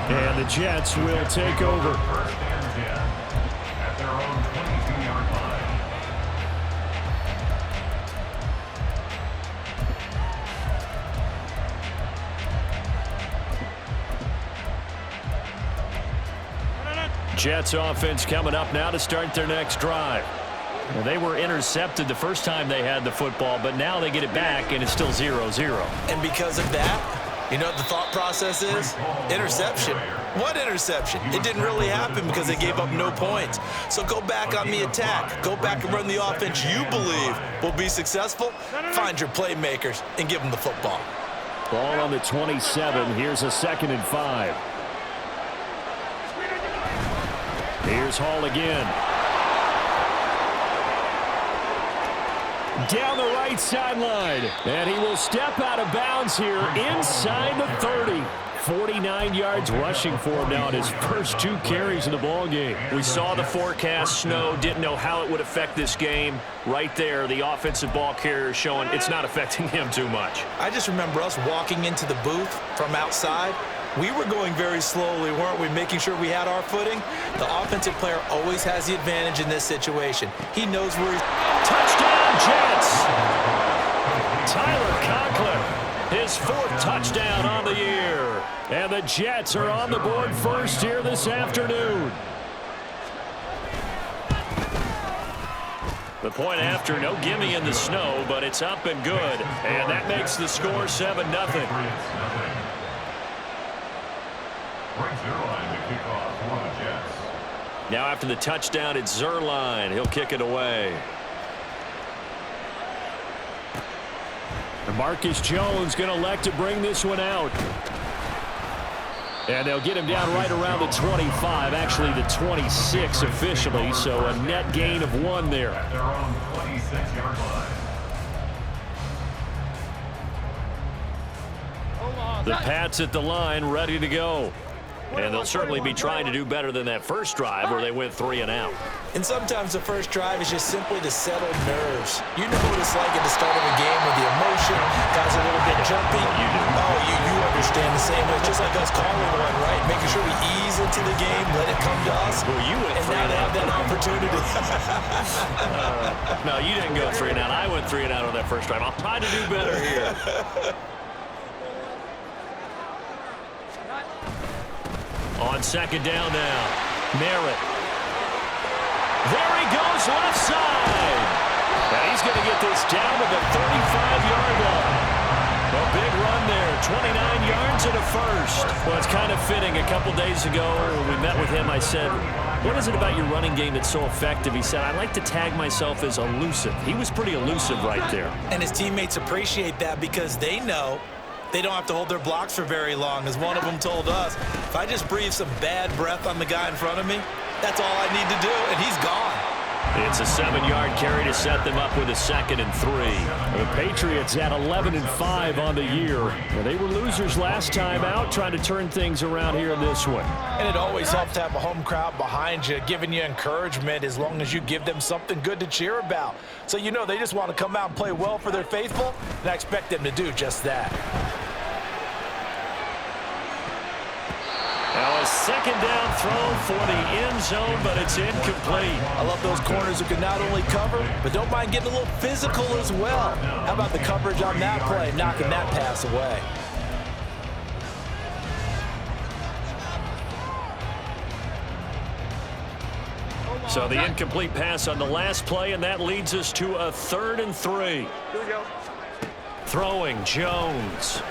And the Jets will take over. First and 10 at their own 22-yard line. Jets offense coming up now to start their next drive. Well, they were intercepted the first time they had the football, but now they get it back, and it's still 0-0. And because of that, you know what the thought process is? Interception. What interception? It didn't really happen because they gave up no points. So go back on the attack. Go back and run the offense you believe will be successful. Find your playmakers and give them the football. Ball on the 27. Here's a 2nd and 5. Here's Hall again. Down the right sideline. And he will step out of bounds here inside the 30. 49 yards rushing for him now in his first 2 carries in the ball game. We saw the forecast snow, didn't know how it would affect this game. Right there, the offensive ball carrier showing it's not affecting him too much. I just remember us walking into the booth from outside. We were going very slowly, weren't we, making sure we had our footing? The offensive player always has the advantage in this situation. He knows where he's... Touchdown, Jets! Tyler Conklin, his 4th touchdown on the year. And the Jets are on the board first here this afternoon. The point after, no gimme in the snow, but it's up and good. And that makes the score 7-0. Now after the touchdown, it's Zuerlein. He'll kick it away. And Marcus Jones going to elect to bring this one out. And they'll get him down right around the 25, actually the 26 officially, so a net gain of 1 there. At their own 26-yard line. The Pats at the line, ready to go. And they'll certainly be trying to do better than that first drive where they went 3 and out. And sometimes the first drive is just simply to settle nerves. You know what it's like at the start of a game with the emotion, guys are a little bit jumpy. You do. Oh, you understand the same way. It's just like us calling one, right? Making sure we ease into the game, let it come to us. Well, you went and 3 now and they out. have that opportunity. No, you didn't go 3 and out. I went 3 and out on that first drive. I'll try to do better here. On 2nd down now. Merritt. There he goes, left side. And he's going to get this down to the 35-yard line. A big run there, 29 yards and a first. Well, it's kind of fitting. A couple days ago, when we met with him, I said, what is it about your running game that's so effective? He said, I like to tag myself as elusive. He was pretty elusive right there. And his teammates appreciate that because they know they don't have to hold their blocks for very long. As one of them told us, if I just breathe some bad breath on the guy in front of me, that's all I need to do, and he's gone. It's a 7-yard carry to set them up with a 2nd and 3. The Patriots at 11 and 5 on the year. Well, they were losers last time out, trying to turn things around here in this one. And it always helps to have a home crowd behind you, giving you encouragement as long as you give them something good to cheer about. So you know they just want to come out and play well for their faithful, and I expect them to do just that. Now a 2nd down throw for the end zone, but it's incomplete. I love those corners who can not only cover, but don't mind getting a little physical as well. How about the coverage on that play, knocking that pass away? So the incomplete pass on the last play, and that leads us to a 3rd and 3. Here we go. Throwing Jones.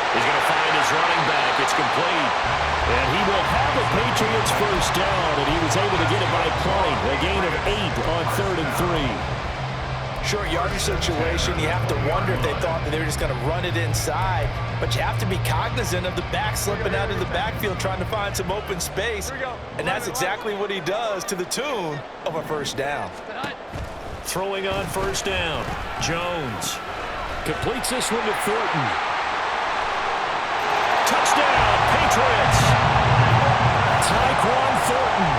He's going to find his running back. It's complete. And he will have a Patriots first down, and he was able to get it by play. A gain of 8 on 3rd and 3. Short yardage situation, you have to wonder if they thought that they were just going to run it inside. But you have to be cognizant of the back slipping out of the backfield trying to find some open space. And that's exactly what he does to the tune of a first down. Throwing on first down. Jones completes this one to Thornton. Touchdown, Patriots. Tyquan Thornton,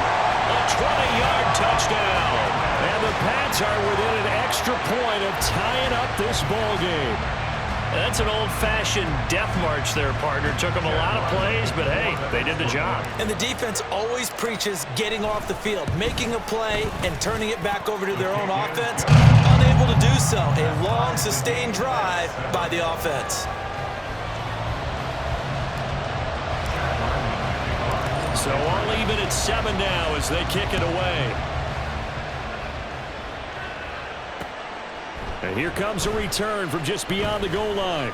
a 20-yard touchdown. And the Pats are within an extra point of tying up this ball game. That's an old-fashioned death march there, partner. Took them a lot of plays, but hey, they did the job. And the defense always preaches getting off the field, making a play, and turning it back over to their own offense. Unable to do so. A long, sustained drive by the offense. So all even at 7 now as they kick it away. And here comes a return from just beyond the goal line.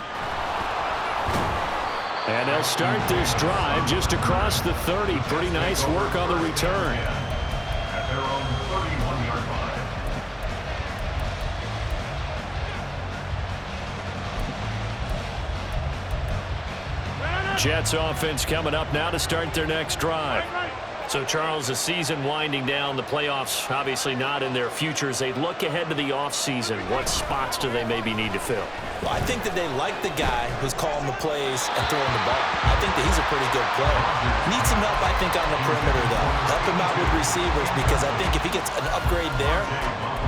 And they'll start this drive just across the 30. Pretty nice work on the return. At their own 31-yard line. Jets offense coming up now to start their next drive. So, Charles, the season winding down, the playoffs obviously not in their future. As they look ahead to the offseason, what spots do they maybe need to fill? Well, I think that they like the guy who's calling the plays and throwing the ball. I think that he's a pretty good player. Needs some help, I think, on the perimeter, though. Help him out with receivers, because I think if he gets an upgrade there,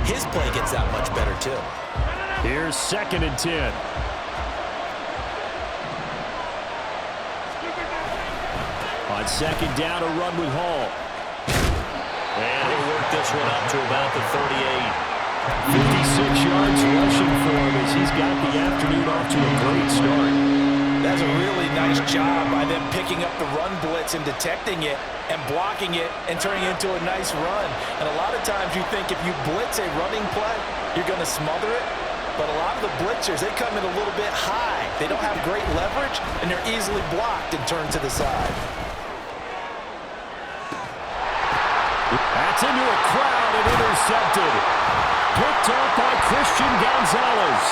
his play gets that much better, too. Here's 2nd and 10. On 2nd down, a run with Hall. And he'll work this one up to about the 38. 56 yards rushing for him as he's got the afternoon off to a great start. That's a really nice job by them picking up the run blitz and detecting it and blocking it and turning it into a nice run. And a lot of times you think if you blitz a running play, you're going to smother it. But a lot of the blitzers, they come in a little bit high. They don't have great leverage, and they're easily blocked and turned to the side. That's into a crowd and intercepted. Picked off by Christian Gonzalez.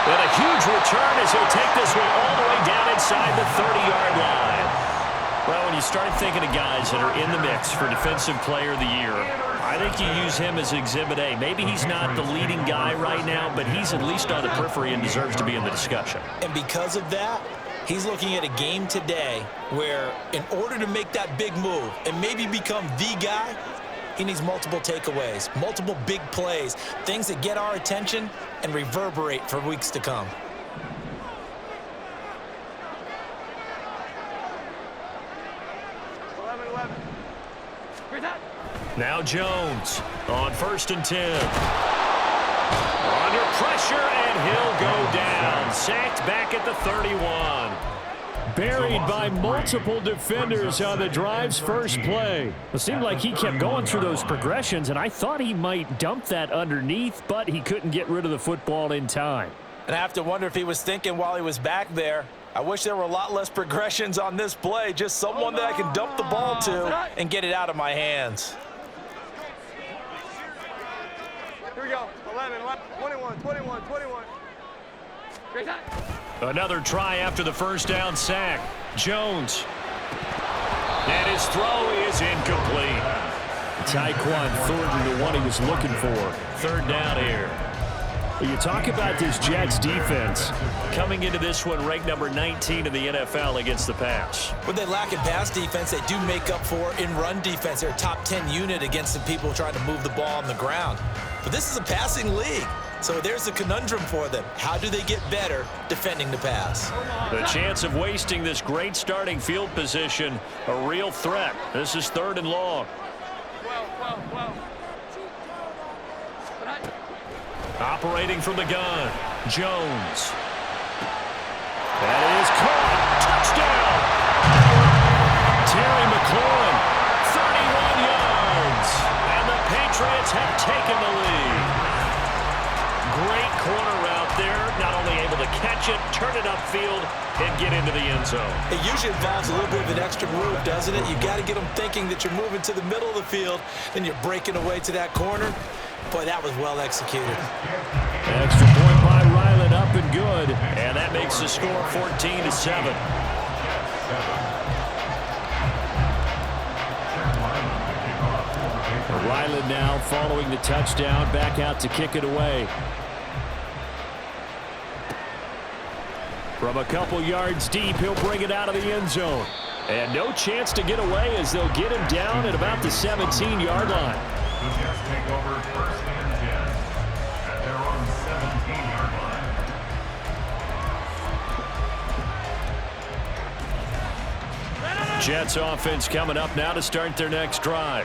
And a huge return as he'll take this one all the way down inside the 30-yard line. Well, when you start thinking of guys that are in the mix for Defensive Player of the Year, I think you use him as Exhibit A. Maybe he's not the leading guy right now, but he's at least on the periphery and deserves to be in the discussion. And because of that, he's looking at a game today where in order to make that big move and maybe become the guy, he needs multiple takeaways, multiple big plays, things that get our attention and reverberate for weeks to come. Now Jones on 1st and 10. Under pressure, and he'll go down. Sacked back at the 31. Buried by multiple defenders on the drive's first play. It seemed like he kept going through those progressions, and I thought he might dump that underneath, but he couldn't get rid of the football in time. And I have to wonder if he was thinking while he was back there, I wish there were a lot less progressions on this play, just someone that I can dump the ball to and get it out of my hands. Here we go. 11, 21, 21, 21. Great time. Another try after the first down sack. Jones. And his throw is incomplete. Tyquan Thornton, the one he was looking for. 3rd down here. You talk about this Jets defense coming into this one ranked number 19 in the NFL against the pass. When they lack in pass defense, they do make up for in run defense. They're a top 10 unit against the people trying to move the ball on the ground. But this is a passing league, so there's a conundrum for them. How do they get better defending the pass? The chance of wasting this great starting field position, a real threat. This is 3rd and long. 12. Operating from the gun, Jones. That is caught. Touchdown! Terry McLaurin, 31 yards. And the Patriots have taken the lead. Great corner route there. Not only able to catch it, turn it upfield, and get into the end zone. It usually involves a little bit of an extra move, doesn't it? You've got to get them thinking that you're moving to the middle of the field, then you're breaking away to that corner. Boy, that was well executed. Extra point by Ryland, up and good. And that makes the score 14-7. Ryland now following the touchdown, back out to kick it away. From a couple yards deep, he'll bring it out of the end zone. And no chance to get away as they'll get him down at about the 17-yard line. The Jets take over 1st and 10 at their own 7. Jets offense coming up now to start their next drive.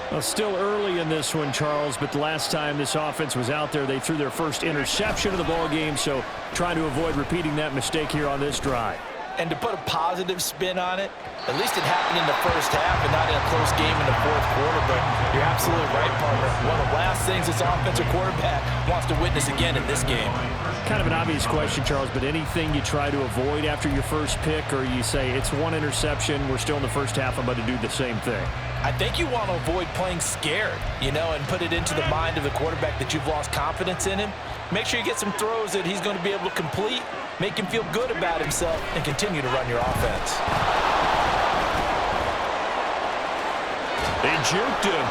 Well, still early in this one, Charles, but the last time this offense was out there, they threw their first interception of the ball game, so trying to avoid repeating that mistake here on this drive. And to put a positive spin on it, at least it happened in the first half and not in a close game in the fourth quarter. But you're absolutely right, partner. One of the last things this offensive quarterback wants to witness again in this game. Kind of an obvious question, Charles, but anything you try to avoid after your first pick, or you say it's one interception, we're still in the first half, I'm going to do the same thing? I think you want to avoid playing scared, and put it into the mind of the quarterback that you've lost confidence in him. Make sure you get some throws that he's going to be able to complete, make him feel good about himself, and continue to run your offense. They juked him,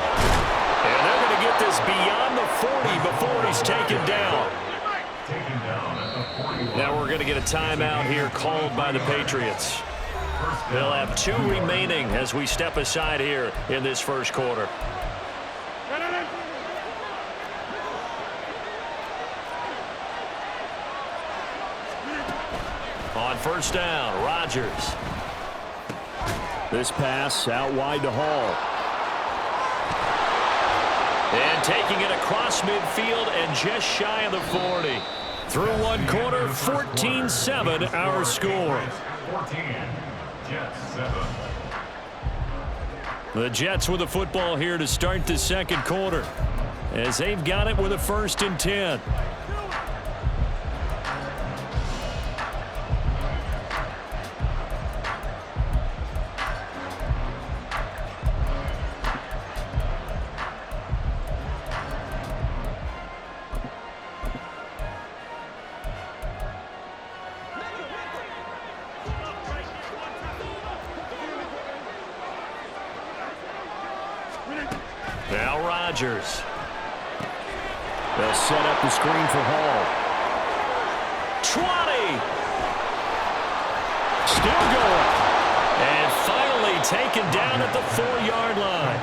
and they're going to get this beyond the 40 before he's taken down. Now we're going to get a timeout here called by the Patriots. They'll have 2 remaining as we step aside here in this first quarter. On first down, Rodgers. This pass out wide to Hall. And taking it across midfield and just shy of the 40. Through one quarter, 14-7 our score. 14, Jets 7. The Jets with the football here to start the second quarter, as they've got it with a 1st and 10. Now Rodgers. They'll set up the screen for Hall. 20. Still going. And finally taken down at the 4-yard line.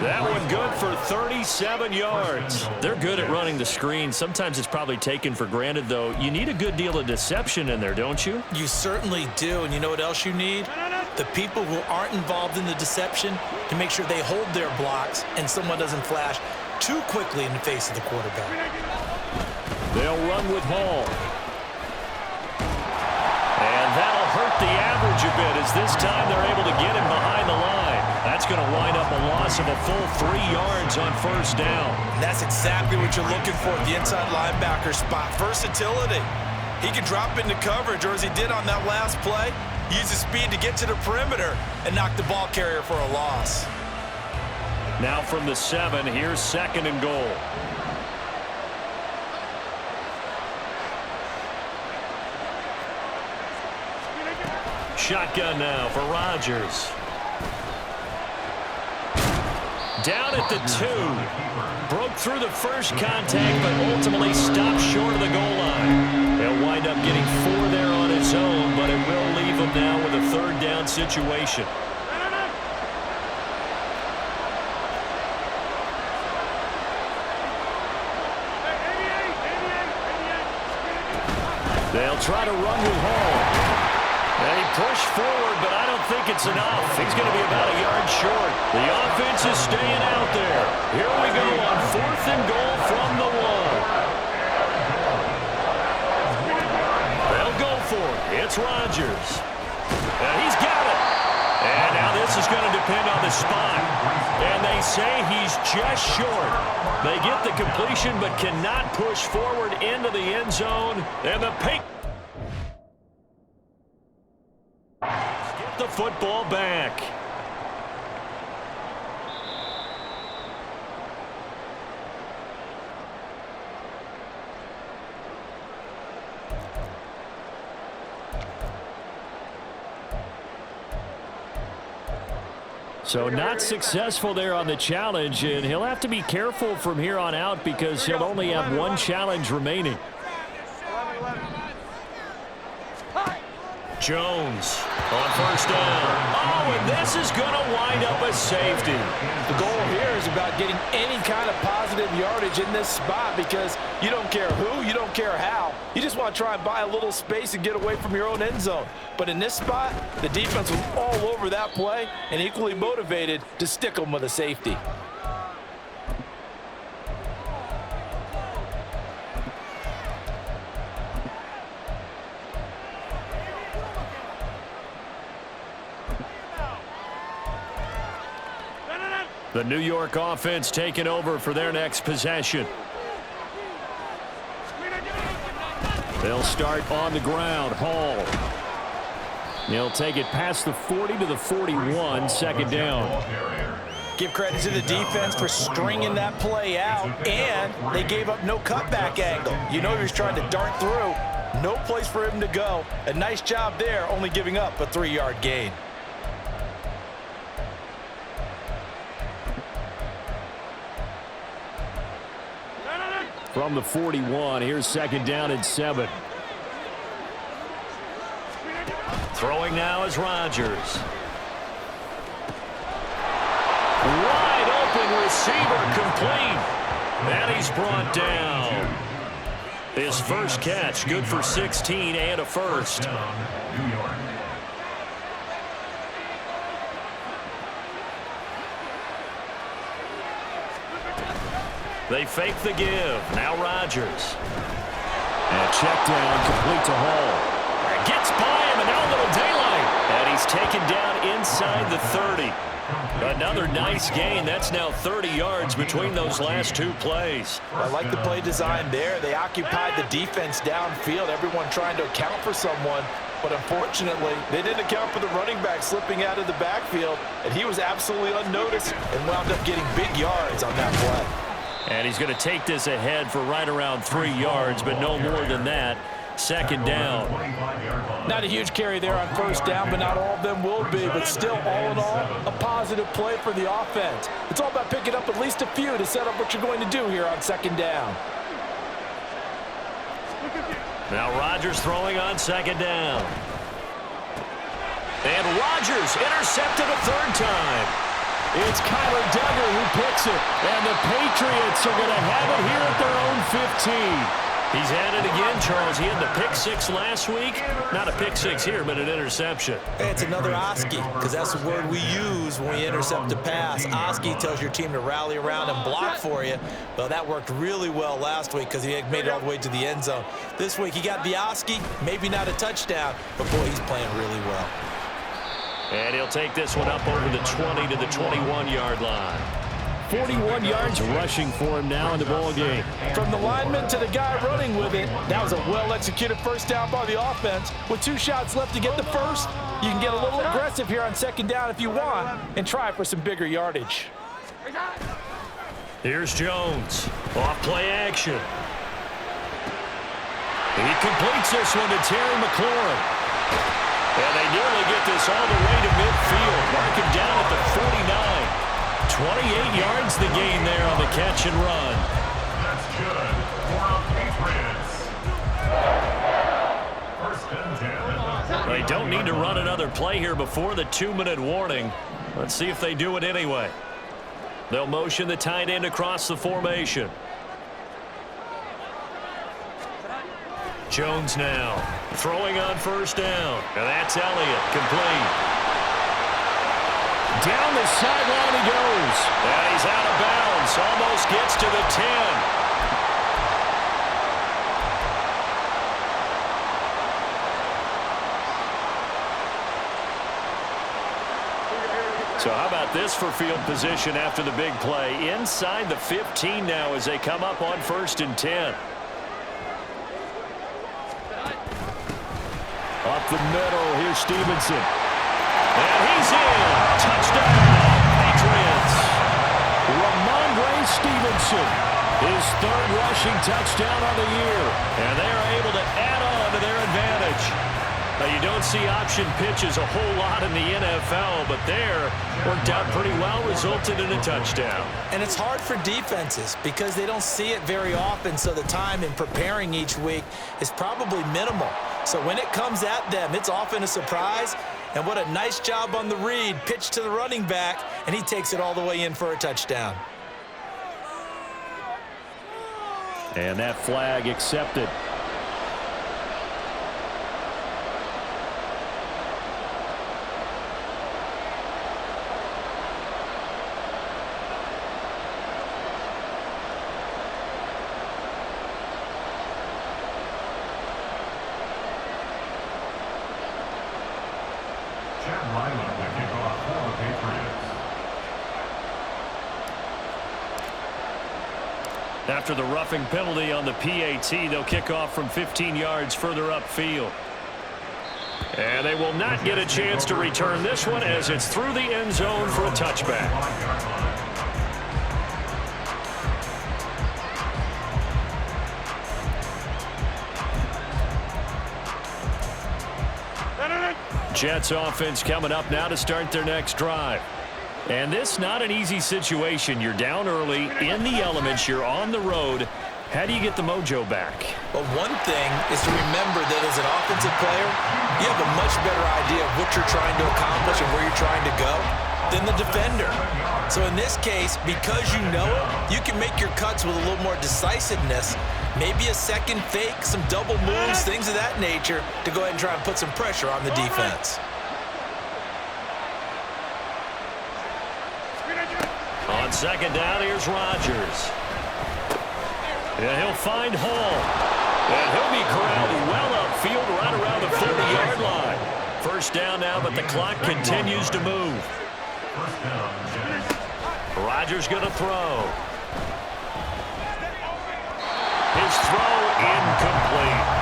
That one good for 37 yards. They're good at running the screen. Sometimes it's probably taken for granted, though. You need a good deal of deception in there, don't you? You certainly do. And you know what else you need? The people who aren't involved in the deception to make sure they hold their blocks and someone doesn't flash too quickly in the face of the quarterback. They'll run with Hall. And that'll hurt the average a bit as this time they're able to get him behind the line. That's going to wind up a loss of a full 3 yards on first down. And that's exactly what you're looking for at the inside linebacker spot. Versatility. He can drop into coverage, or as he did on that last play, use his speed to get to the perimeter and knock the ball carrier for a loss. Now from the 7, here's 2nd and goal. Shotgun now for Rodgers. Down at the 2. Broke through the first contact, but ultimately stopped short of the goal line. He'll wind up getting 4 there on his own, but it will leave him now with a 3rd down situation. They'll try to run with Hall. And he pushed forward, but I don't think it's enough. He's going to be about a yard short. The offense is staying out there. Here we go on 4th and goal from the 1. They'll go for it. It's Rodgers. And he's got it. And now this is going to depend on the spot. And they say he's just short. They get the completion but cannot push forward into the end zone. And the get the football back. So not successful there on the challenge, and he'll have to be careful from here on out because he'll only have 1 challenge remaining. Jones on first down. Oh, and this is going to wind up a safety. The goal here is about getting any kind of positive yardage in this spot because you don't care who, you don't care how. You just want to try and buy a little space and get away from your own end zone. But in this spot, the defense was all over that play and equally motivated to stick them with a safety. The New York offense taking over for their next possession. They'll start on the ground. Hall. He'll take it past the 40 to the 41, second down. Give credit to the defense for stringing that play out, and they gave up no cutback angle. You know he was trying to dart through. No place for him to go. A nice job there, only giving up a 3-yard gain. From the 41, here's second down and 7. Throwing now is Rodgers. Wide open receiver complete. And he's brought down. His first catch, good for 16 and a first. They fake the give. Now Rodgers. And check down, complete to Hall. Gets by him, and now a little daylight. And he's taken down inside the 30. Another nice gain. That's now 30 yards between those last two plays. I like the play design there. They occupied the defense downfield, everyone trying to account for someone. But unfortunately, they didn't account for the running back slipping out of the backfield, and he was absolutely unnoticed and wound up getting big yards on that play. And he's going to take this ahead for right around 3 yards, but no more than that. Second down. Not a huge carry there on first down, but not all of them will be. But still, all in all, a positive play for the offense. It's all about picking up at least a few to set up what you're going to do here on second down. Now Rodgers throwing on second down. And Rodgers intercepted a third time. It's Kyler Duggar who picks it. And the Patriots are going to have it here at their own 15. He's at it again, Charles. He had the pick six last week. Not a pick six here, but an interception. Hey, it's another Oski, because that's the word we use when we intercept a pass. Oski tells your team to rally around and block for you. Well, that worked really well last week because he made it all the way to the end zone. This week, he got the Oski, maybe not a touchdown, but boy, he's playing really well. And he'll take this one up over the 20 to the 21-yard line. 41 yards rushing for him now in the ball game. From the lineman to the guy running with it, that was a well-executed first down by the offense. With 2 shots left to get the first, you can get a little aggressive here on second down if you want and try for some bigger yardage. Here's Jones. Off play action. He completes this one to Terry McLaurin. And they nearly get this all the way to midfield. Mark him down at the 49. 28 yards the gain there on the catch and run. That's good for Patriots. First and 10. They don't need to run another play here before the 2-minute warning. Let's see if they do it anyway. They'll motion the tight end across the formation. Jones now throwing on first down. And that's Elliott, complete. Down the sideline he goes. And he's out of bounds. Almost gets to the 10. So how about this for field position after the big play? Inside the 15 now as they come up on first and 10. Up the middle, here's Stevenson. And he's in. Touchdown, Patriots. Ramondre Stevenson, his 3rd rushing touchdown on the year. And they are able to add on to their advantage. Now, you don't see option pitches a whole lot in the NFL, but there worked out pretty well, resulted in a touchdown. And it's hard for defenses because they don't see it very often, so the time in preparing each week is probably minimal. So when it comes at them, it's often a surprise. And what a nice job on the read. Pitch to the running back, and he takes it all the way in for a touchdown. And that flag accepted. After the roughing penalty on the PAT, they'll kick off from 15 yards further upfield. And they will not get a chance to return this one as it's through the end zone for a touchback. Jets offense coming up now to start their next drive. And this not an easy situation. You're down early, in the elements, you're on the road. How do you get the mojo back? Well, one thing is to remember that as an offensive player, you have a much better idea of what you're trying to accomplish and where you're trying to go than the defender. So in this case, because you know it, you can make your cuts with a little more decisiveness, maybe a second fake, some double moves, things of that nature, to go ahead and try and put some pressure on the defense. On second down, here's Rodgers. And he'll find Hall. And he'll be corralled well upfield right around the 40-yard line. First down now, but the clock continues to move. Rodgers going to throw. His throw incomplete.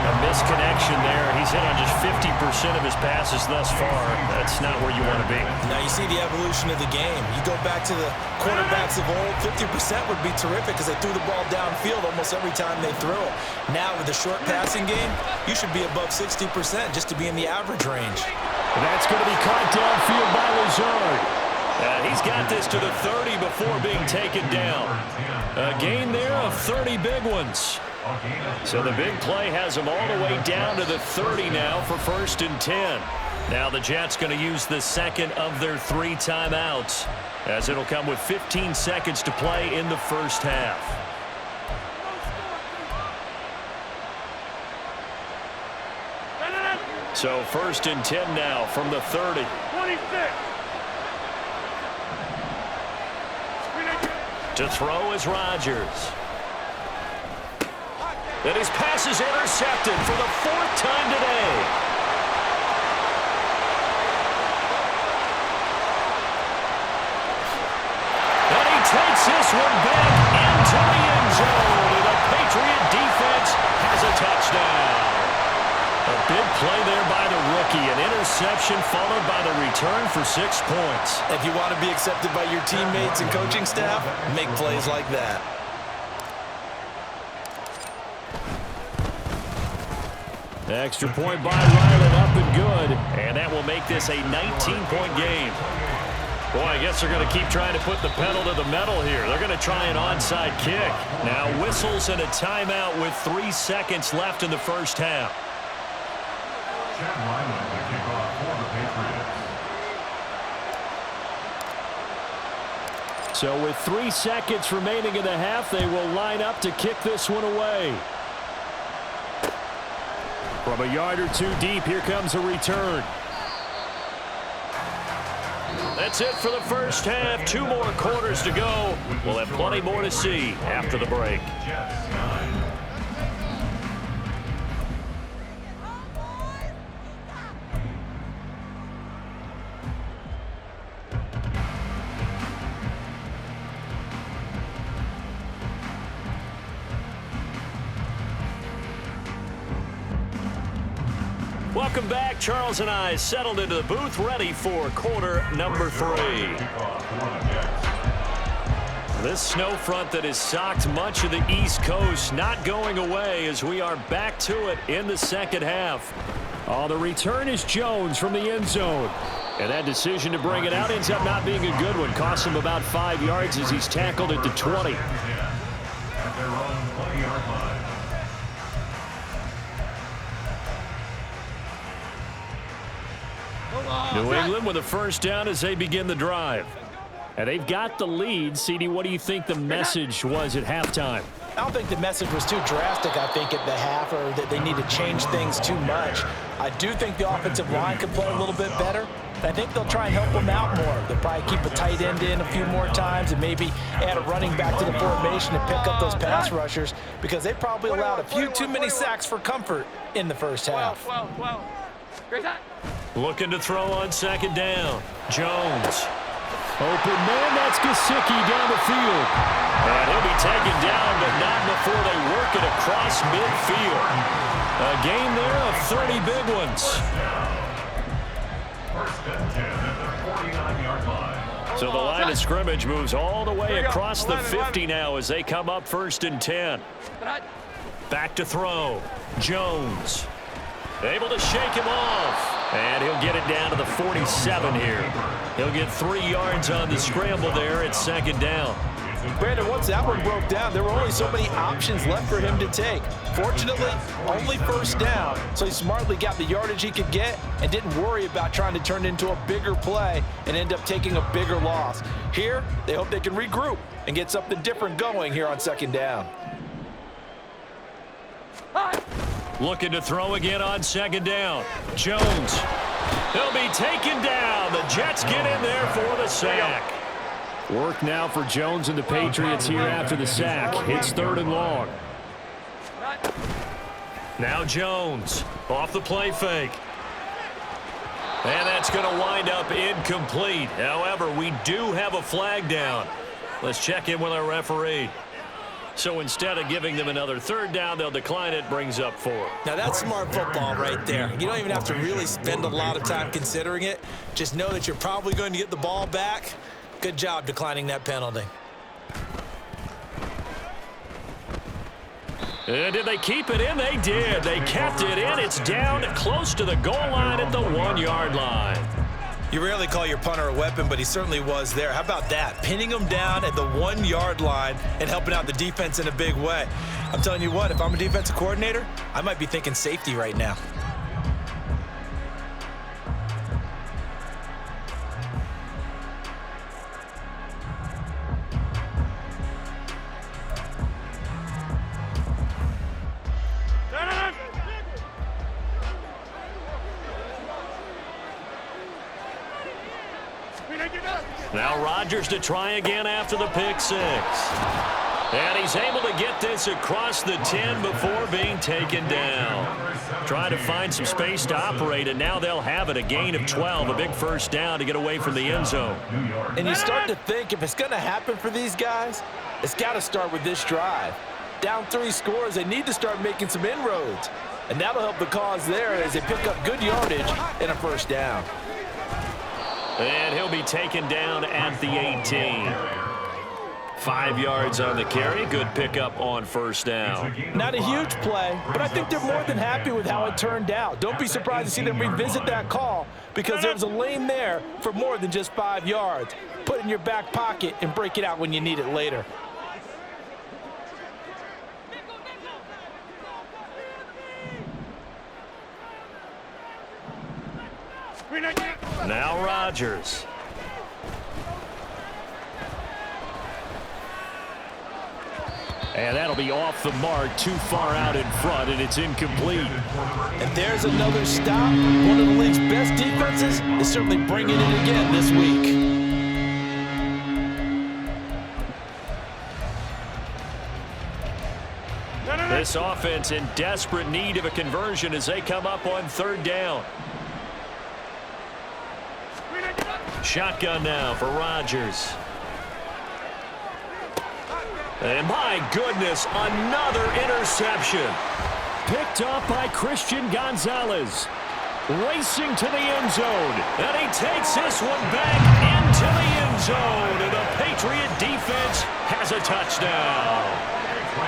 A misconnection there. He's hit on just 50% of his passes thus far. That's not where you want to be. Now you see the evolution of the game. You go back to the quarterbacks of old, 50% would be terrific because they threw the ball downfield almost every time they threw it. Now with the short passing game, you should be above 60% just to be in the average range. That's going to be caught downfield by Lazard. He's got this to the 30 before being taken down. A gain there of 30 big ones. So the big play has him all the way down to the 30 now for 1st and 10. Now the Jets going to use the second of their 3 timeouts, as it'll come with 15 seconds to play in the first half. So 1st and 10 now from the 30. 26. To throw is Rodgers. And his pass is intercepted for the 4th time today. And he takes this one back into the end zone. And the Patriot defense has a touchdown. A big play there by the rookie. An interception followed by the return for 6 points. If you want to be accepted by your teammates and coaching staff, make plays like that. Extra point by Ryland, up and good. And that will make this a 19-point game. Boy, I guess they're going to keep trying to put the pedal to the metal here. They're going to try an onside kick. Now whistles and a timeout with 3 seconds left in the first half. So with 3 seconds remaining in the half, they will line up to kick this one away. From a yard or 2 deep, here comes a return. That's it for the first half. 2 more quarters to go. We'll have plenty more to see after the break. Welcome back. Charles and I settled into the booth, ready for quarter number 3. This snow front that has socked much of the East Coast not going away as we are back to it in the second half. The return is Jones from the end zone. And that decision to bring it out ends up not being a good one. Costs him about 5 yards as he's tackled at the 20. New England with a first down as they begin the drive. And they've got the lead. CD, what do you think the message was at halftime? I don't think the message was too drastic, I think, at the half, or that they need to change things too much. I do think the offensive line could play a little bit better. I think they'll try and help them out more. They'll probably keep a tight end in a few more times and maybe add a running back to the formation and pick up those pass rushers, because they probably allowed a few too many sacks for comfort in the first half. Looking to throw on second down. Jones. Open man, that's Gesicki down the field. And he'll be taken down, but not before they work it across midfield. A gain there of 30 big ones. First and 10 at the 49-yard line. So the line of scrimmage moves all the way across the 50 now as they come up first and 10. Back to throw. Jones. Able to shake him off. And he'll get it down to the 47 here. He'll get 3 yards on the scramble there at second down. Brandon, once that one broke down, there were only so many options left for him to take. Fortunately, only first down, so he smartly got the yardage he could get and didn't worry about trying to turn it into a bigger play and end up taking a bigger loss. Here, they hope they can regroup and get something different going here on second down. Looking to throw again on second down. Jones. He'll be taken down. The Jets get in there for the sack. Work now for Jones and the Patriots here after the sack. It's third and long. Now Jones off the play fake. And that's going to wind up incomplete. However, we do have a flag down. Let's check in with our referee. So instead of giving them another third down, they'll decline it. Brings up 4. Now, that's smart football right there. You don't even have to really spend a lot of time considering it. Just know that you're probably going to get the ball back. Good job declining that penalty. And did they keep it in? They did. They kept it in. It's down close to the goal line at the 1-yard line. You rarely call your punter a weapon, but he certainly was there. How about that? Pinning him down at the 1-yard line and helping out the defense in a big way. I'm telling you what, if I'm a defensive coordinator, I might be thinking safety right now. Now Rodgers to try again after the pick 6. And he's able to get this across the 10 before being taken down. Trying to find some space to operate, and now they'll have it. A gain of 12, a big first down to get away from the end zone. And you start to think, if it's going to happen for these guys, it's got to start with this drive. Down 3 scores, they need to start making some inroads. And that'll help the cause there as they pick up good yardage and a first down. And he'll be taken down at the 18. 5 yards on the carry. Good pickup on first down. Not a huge play, but I think they're more than happy with how it turned out. Don't be surprised to see them revisit that call, because there was a lane there for more than just 5 yards. Put it in your back pocket and break it out when you need it later. Now Rodgers. And that'll be off the mark, too far out in front, and it's incomplete. And there's another stop. One of the league's best defenses is certainly bringing it again this week. This offense in desperate need of a conversion as they come up on third down. Shotgun now for Rodgers. And my goodness, another interception. Picked up by Christian Gonzalez. Racing to the end zone. And he takes this one back into the end zone. And the Patriot defense has a touchdown.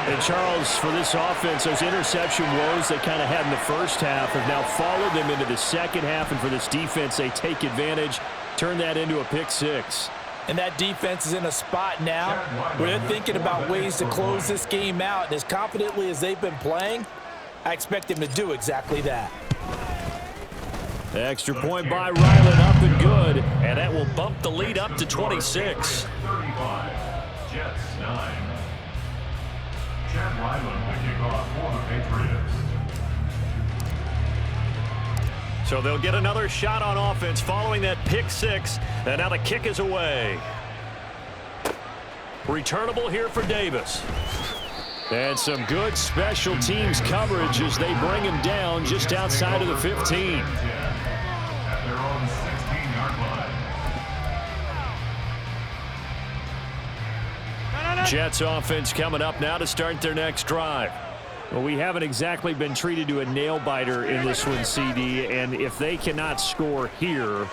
And Charles, for this offense, those interception woes they kind of had in the first half have now followed them into the second half. And for this defense, they take advantage, turn that into a pick 6. And that defense is in a spot now where they're thinking about ways to close this game out. And as confidently as they've been playing, I expect them to do exactly that. Extra point by Ryland, up and good, and that will bump the lead up to 26. 35, Jets 9. Chad Ryland the kickoff for the Patriots. So they'll get another shot on offense following that pick six, and now the kick is away. Returnable here for Davis. And some good special teams coverage as they bring him down just outside of the 15. At their own 16-yard line. Jets offense coming up now to start their next drive. Well, we haven't exactly been treated to a nail-biter in this one, CD, and if they cannot score here,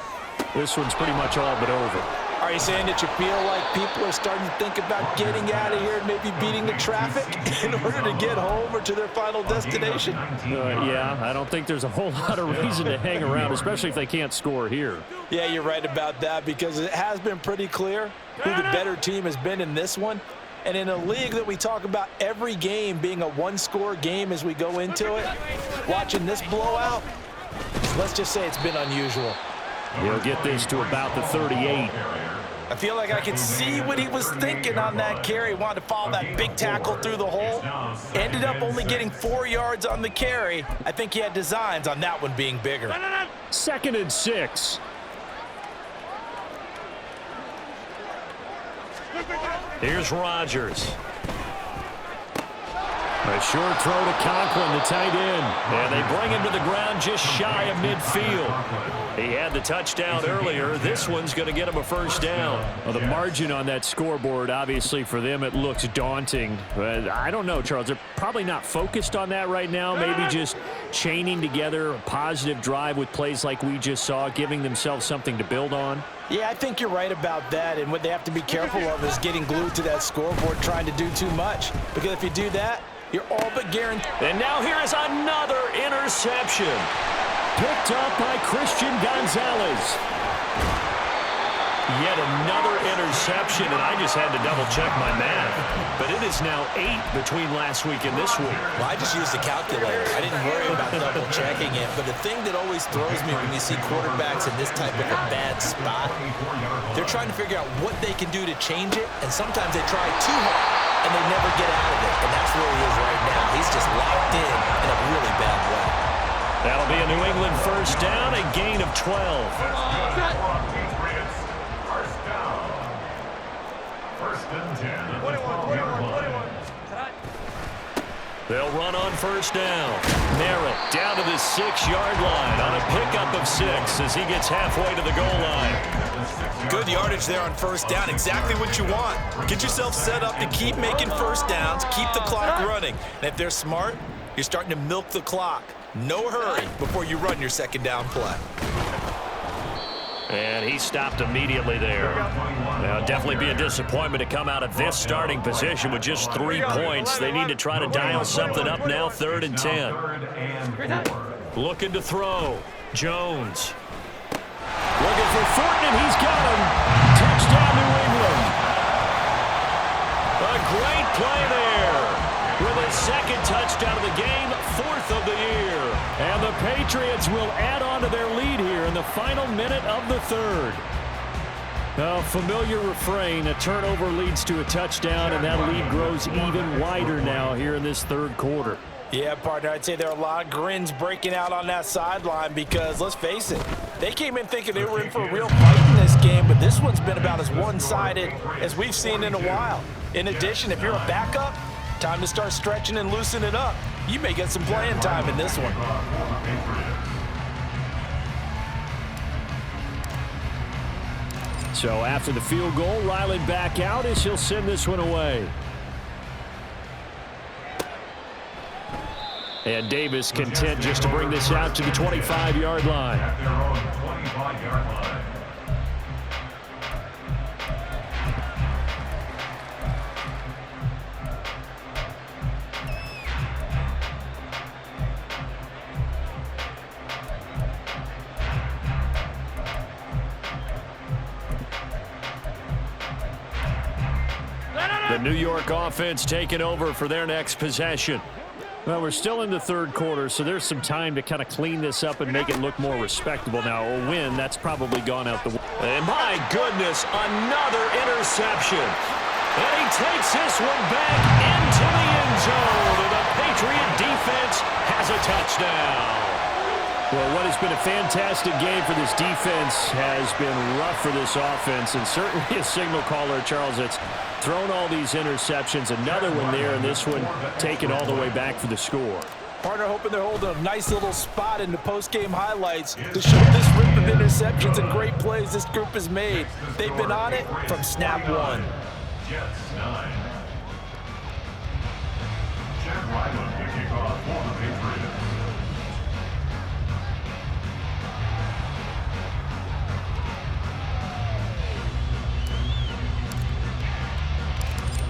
this one's pretty much all but over. Are you saying that you feel like people are starting to think about getting out of here and maybe beating the traffic in order to get home or to their final destination? Yeah, I don't think there's a whole lot of reason to hang around, especially if they can't score here. Yeah, you're right about that because it has been pretty clear who the better team has been in this one. And in a league that we talk about every game being a one-score game as we go into it, watching this blowout, let's just say it's been unusual. He'll get this to about the 38. I feel like I can see what he was thinking on that carry. He wanted to follow that big tackle through the hole. Ended up only getting 4 yards on the carry. I think he had designs on that one being bigger. 2nd and 6. Here's Rodgers. A short throw to Conklin, the tight end. And they bring him to the ground just shy of midfield. He had the touchdown earlier. This one's going to get him a first down. Well, the margin on that scoreboard, obviously, for them, it looks daunting. But I don't know, Charles. They're probably not focused on that right now. Maybe just chaining together a positive drive with plays like we just saw, giving themselves something to build on. Yeah, I think you're right about that. And what they have to be careful of is getting glued to that scoreboard, trying to do too much. Because if you do that, you're all but guaranteed. And now here is another interception. Picked up by Christian Gonzalez. Yet another interception, and I just had to double-check my math. But it is now 8 between last week and this week. Well, I just used a calculator. I didn't worry about double-checking it. But the thing that always throws me when you see quarterbacks in this type of a bad spot, they're trying to figure out what they can do to change it, and sometimes they try too hard, and they never get out of it. And that's where he is right now. He's just locked in a really bad way. That'll be a New England first down, a gain of 12. First and 10. 21. They'll run on first down. Merritt down to the 6-yard line on a pickup of 6 as he gets halfway to the goal line. Good yardage there on first down. Exactly what you want. Get yourself set up to keep making first downs, keep the clock running. And if they're smart, you're starting to milk the clock. No hurry before you run your second down play. And he stopped immediately there. Now, definitely be a disappointment to come out of this starting position with just 3 points. They need to try to dial something up now, 3rd and 10. Looking to throw. Jones. Looking for Thornton, and he's got him. Touchdown, New England. A great play there. With his 2nd touchdown of the game, 4th of the year. And the Patriots will add on to their lead here in the final minute of the 3rd. A familiar refrain, a turnover leads to a touchdown, and that lead grows even wider now here in this 3rd quarter. Yeah, partner, I'd say there are a lot of grins breaking out on that sideline because, let's face it, they came in thinking they were in for a real fight in this game, but this one's been about as one-sided as we've seen in a while. In addition, if you're a backup, time to start stretching and loosening it up. You may get some playing time in this one. So after the field goal, Ryland back out as he'll send this one away. And Davis content just to bring this out to the 25-yard line. At their own 25-yard line. The New York offense taking over for their next possession. Well, we're still in the third quarter, so there's some time to kind of clean this up and make it look more respectable. Now, a win, that's probably gone out the window. And my goodness, another interception. And he takes this one back into the end zone. And the Patriot defense has a touchdown. Well, what has been a fantastic game for this defense has been rough for this offense, and certainly a signal caller, Charles, that's thrown all these interceptions. Another one there, and this one taken all the way back for the score. Partner hoping they're holding a nice little spot in the post-game highlights to show this rip of interceptions and great plays this group has made. They've been on it from snap one. Jets 9. Jeff Ryland to kick off for the Patriots.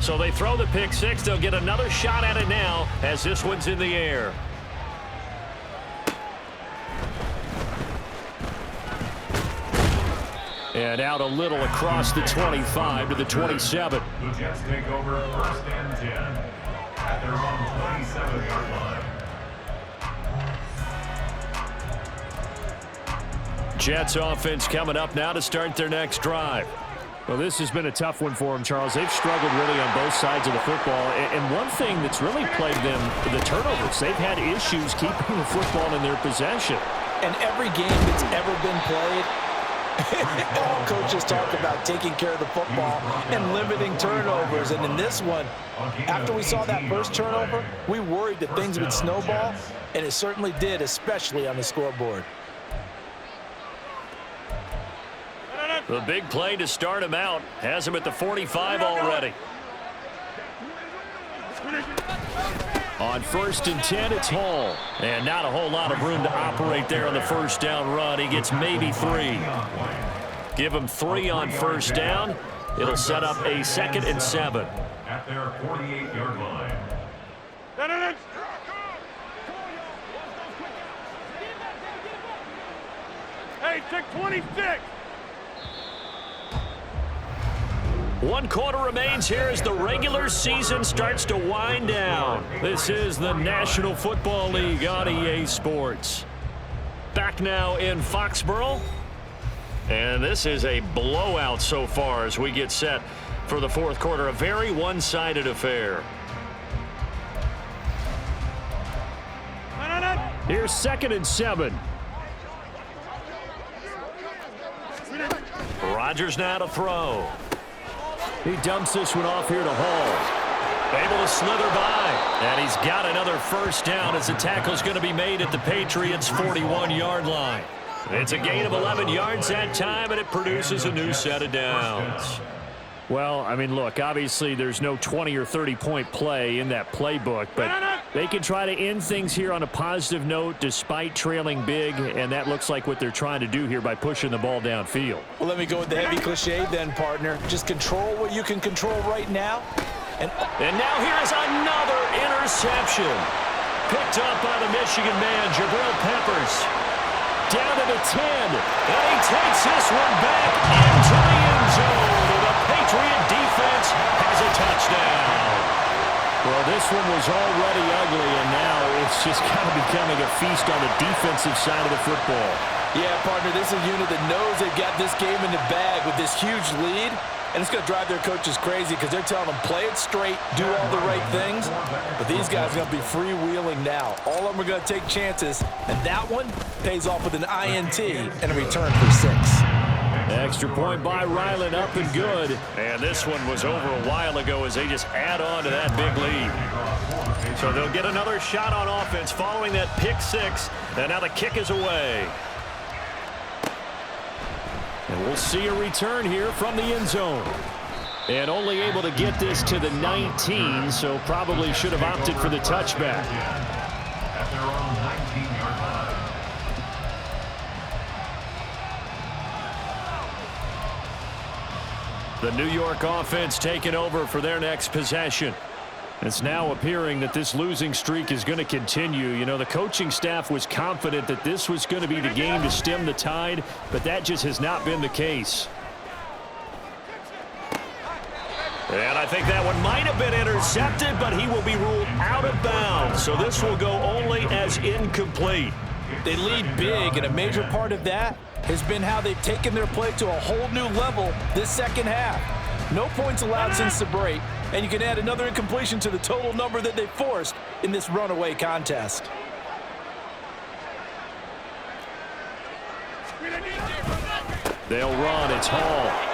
So they throw the pick six. They'll get another shot at it now as this one's in the air. And out a little across the 25 to the 27. The Jets take over 1st and 10 at their own 27-yard line. Jets offense coming up now to start their next drive. Well, this has been a tough one for them, Charles. They've struggled really on both sides of the football. And one thing that's really plagued them, the turnovers. They've had issues keeping the football in their possession. And every game that's ever been played, all coaches talk about taking care of the football and limiting turnovers. And in this one, after we saw that first turnover, we worried that things would snowball, and it certainly did, especially on the scoreboard. The big play to start him out has him at the 45 already. On 1st and 10, it's Hall. And not a whole lot of room to operate there on the first down run. He gets maybe 3. Give him 3 on first down. It'll set up a 2nd and 7. At their 48-yard line. Hey, check 26. 1 quarter remains here as the regular season starts to wind down. This is the National Football League on EA Sports. Back now in Foxborough. And this is a blowout so far as we get set for the 4th quarter. A very one-sided affair. Here's 2nd and 7. Rodgers now to throw. He dumps this one off here to Hall. Able to slither by. And he's got another first down as the tackle's going to be made at the Patriots' 41-yard line. It's a gain of 11 yards that time, and it produces a new set of downs. Well, I mean, look, obviously there's no 20 or 30-point play in that playbook, but they can try to end things here on a positive note despite trailing big, and that looks like what they're trying to do here by pushing the ball downfield. Well, let me go with the heavy cliche then, partner. Just control what you can control right now. And now here is another interception. Picked up by the Michigan man, Jabril Peppers. Down to the 10. And he takes this one back into the end zone. The Patriot defense has a touchdown. Well, this one was already ugly, and now it's just kind of becoming a feast on the defensive side of the football. Yeah, partner, this is a unit that knows they've got this game in the bag with this huge lead, and it's going to drive their coaches crazy because they're telling them play it straight, do all the right things, but these guys are going to be freewheeling now. All of them are going to take chances, and that one pays off with an INT and a return for 6. Extra point by Ryland, up and good. And this one was over a while ago as they just add on to that big lead. So they'll get another shot on offense following that pick 6, and now the kick is away. And we'll see a return here from the end zone. And only able to get this to the 19, so probably should have opted for the touchback. At their own 19-yard line. The New York offense taking over for their next possession. It's now appearing that this losing streak is going to continue. You know, the coaching staff was confident that this was going to be the game to stem the tide, but that just has not been the case. And I think that one might have been intercepted, but he will be ruled out of bounds. So this will go only as incomplete. They lead big, and a major part of that has been how they've taken their play to a whole new level this second half. No points allowed since the break, and you can add another incompletion to the total number that they forced in this runaway contest. They'll run. It's Hall.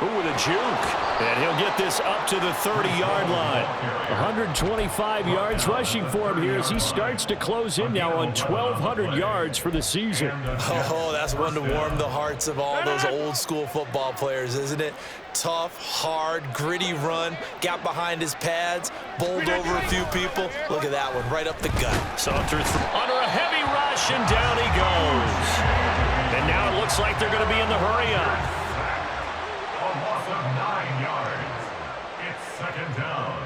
Ooh, with a juke. And he'll get this up to the 30-yard line. 125 yards rushing for him here as he starts to close in now on 1,200 yards for the season. Oh, that's one to warm the hearts of all those old-school football players, isn't it? Tough, hard, gritty run. Got behind his pads, bowled over a few people. Look at that one, right up the gut. Saunters under a heavy rush, and down he goes. And now it looks like they're going to be in the hurry-up. A loss of 9 yards. It's second down.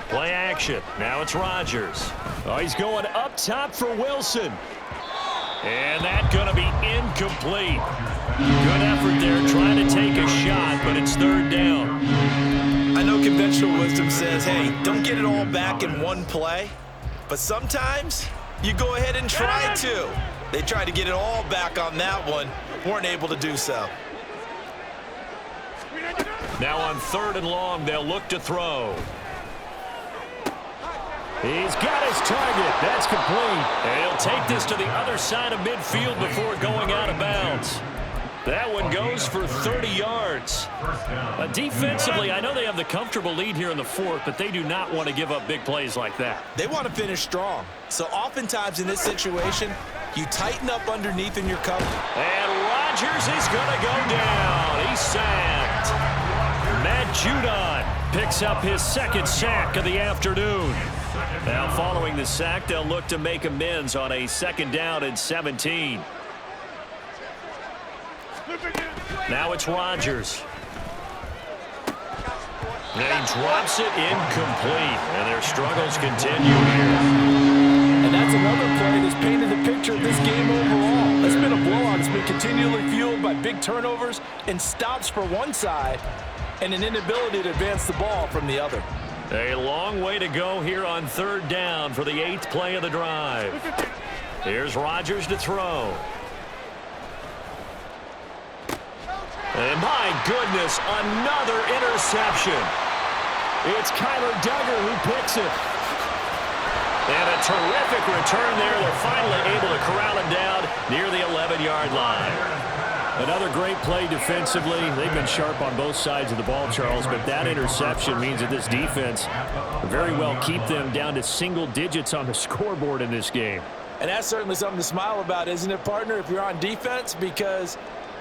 Play action. Now it's Rodgers. Oh, he's going up top for Wilson. And that's going to be incomplete. Good effort there trying to take a shot, but it's third down. I know conventional wisdom says, hey, don't get it all back in one play. But sometimes you go ahead and try to. They tried to get it all back on that one. Weren't able to do so. Now on third and long, they'll look to throw. He's got his target. That's complete. And he'll take this to the other side of midfield before going out of bounds. That one goes for 30 yards. Defensively, I know they have the comfortable lead here in the fourth, but they do not want to give up big plays like that. They want to finish strong. So oftentimes in this situation, you tighten up underneath in your cover. And Rodgers is going to go down. He's sacked. Matt Judon picks up his second sack of the afternoon. Now following the sack, they'll look to make amends on a second down and 17. Now it's Rodgers. And he drops it incomplete. And their struggles continue here. And that's another play that's painted the picture of this game overall. It's been a blowout. It's been continually fueled by big turnovers and stops for one side and an inability to advance the ball from the other. A long way to go here on third down for the 8th play of the drive. Here's Rodgers to throw. And my goodness, another interception. It's Kyler Duggar who picks it. And a terrific return there. They're finally able to corral him down near the 11-yard line. Another great play defensively. They've been sharp on both sides of the ball, Charles, but that interception means that this defense very well keep them down to single digits on the scoreboard in this game. And that's certainly something to smile about, isn't it, partner, if you're on defense? Because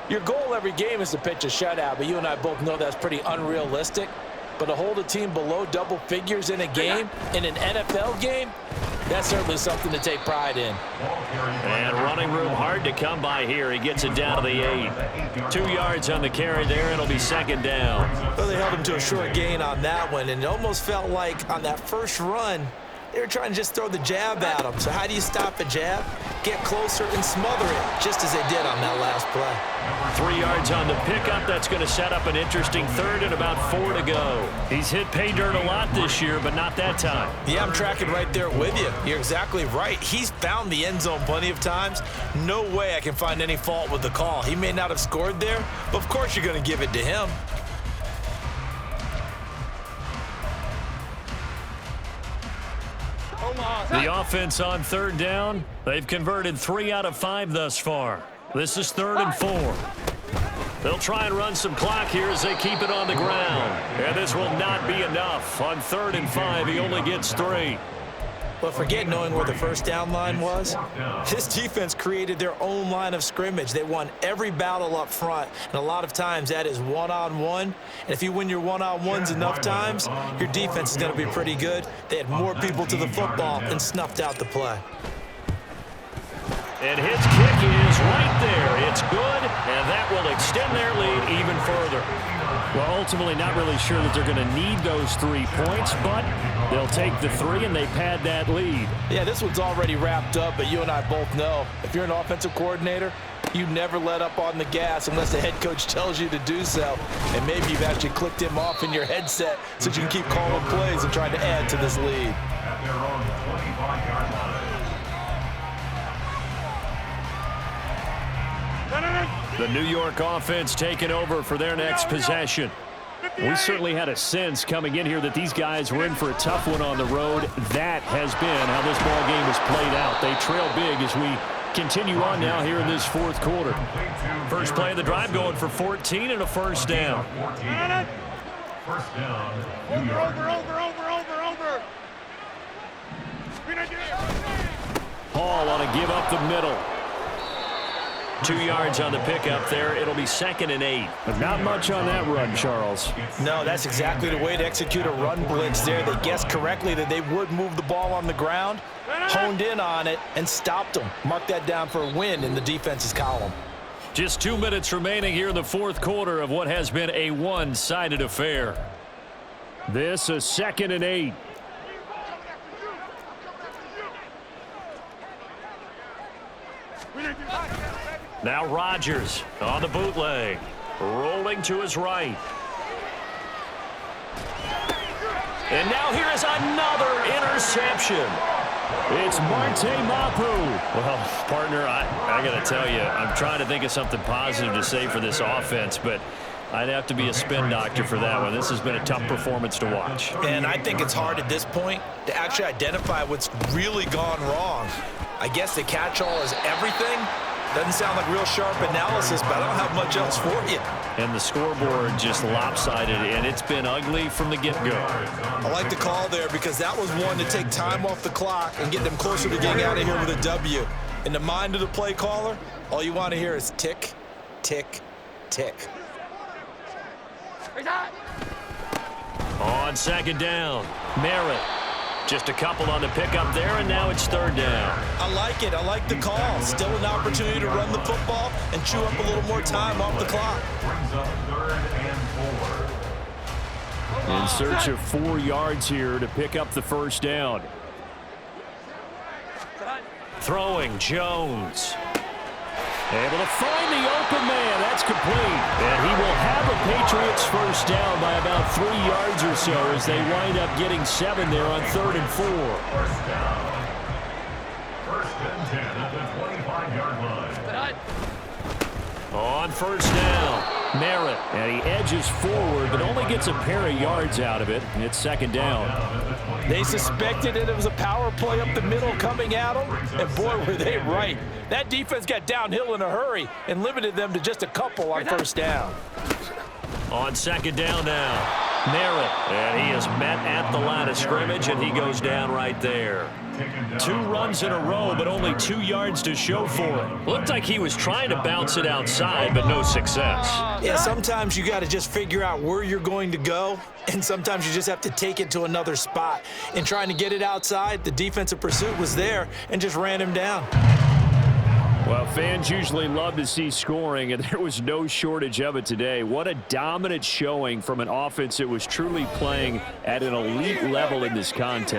your goal every game is to pitch a shutout, but you and I both know that's pretty unrealistic. But to hold a team below double figures in a game, in an NFL game, that's certainly something to take pride in. And running room hard to come by here. He gets it down to the 8. 2 yards on the carry there. It'll be second down. Well, they held him to a short gain on that one, and it almost felt like on that first run, they were trying to just throw the jab at him. So how do you stop a jab? Get closer and smother it, just as they did on that last play. 3 yards on the pickup. That's going to set up an interesting third and about 4 to go. He's hit pay dirt a lot this year, but not that time. Yeah, I'm tracking right there with you. You're exactly right. He's found the end zone plenty of times. No way I can find any fault with the call. He may not have scored there, but of course you're going to give it to him. The offense on third down, they've converted 3 out of 5 thus far. This is 3rd and 4. They'll try and run some clock here as they keep it on the ground. And this will not be enough. On 3rd and 5, he only gets 3. But forget knowing where the first down line was. This defense created their own line of scrimmage. They won every battle up front, and a lot of times that is one-on-one. And if you win your one-on-ones enough times, your defense is going to be pretty good. They had more people to the football and snuffed out the play. And his kick is right there. It's good, and that will extend their lead even further. Well, ultimately not really sure that they're going to need those 3 points, but they'll take the 3 and they pad that lead. Yeah, this one's already wrapped up, but you and I both know if you're an offensive coordinator, You never let up on the gas unless the head coach tells you to do so. And maybe you've actually clicked him off in your headset so you can keep calling plays and trying to add to this lead. At their own 25-yard line. The New York offense taking over for their next possession. We certainly had a sense coming in here that these guys were in for a tough one on the road. That has been how this ball game has played out. They trail big as we continue on now here in this fourth quarter. First play of the drive going for 14 and a first down. First down. Over. Hall on a give up the middle. 2 yards on the pickup there. It'll be 2nd and 8. But not much on that run, Charles. No, that's exactly the way to execute a run blitz there. They guessed correctly that they would move the ball on the ground, honed in on it, and stopped them. Mark that down for a win in the defense's column. Just 2 minutes remaining here in the fourth quarter of what has been a one-sided affair. This is 2nd and 8. Now Rodgers on the bootleg, rolling to his right. And now here is another interception. It's Marte Mapu. Well, partner, I got to tell you, I'm trying to think of something positive to say for this offense, but I'd have to be a spin doctor for that one. This has been a tough performance to watch. And I think it's hard at this point to actually identify what's really gone wrong. I guess the catch-all is everything. Doesn't sound like real sharp analysis, but I don't have much else for you. And the scoreboard just lopsided, and it's been ugly from the get-go. I like the call there because that was one to take time off the clock and get them closer to getting out of here with a W. In the mind of the play caller, all you want to hear is tick, tick, tick. On 2nd down, Merritt. Just a couple on the pickup there, and now it's 3rd down. I like it. I like the call. Still an opportunity to run the football and chew up a little more time off the clock. Brings up 3rd and 4. In search of 4 yards here to pick up the first down. Throwing, Jones. Able to find the open man. That's complete. And he will have a Patriots first down by about 3 yards or so as they wind up getting 7 there on 3rd and 4. First down. 1st and 10 at the 25-yard line. On 1st down, Merritt. And he edges forward, but only gets a pair of yards out of it. And it's 2nd down. They suspected it was a power play up the middle coming at them, and boy, were they right. That defense got downhill in a hurry and limited them to just a couple on 1st down. On 2nd down now, Merritt. And he is met at the line of scrimmage, and he goes down right there. 2 runs in a row, but only 2 yards to show for it. Looked like he was trying to bounce it outside, but no success. Yeah, sometimes you got to just figure out where you're going to go, and sometimes you just have to take it to another spot. In trying to get it outside, the defensive pursuit was there and just ran him down. Well, fans usually love to see scoring, and there was no shortage of it today. What a dominant showing from an offense that was truly playing at an elite level in this contest.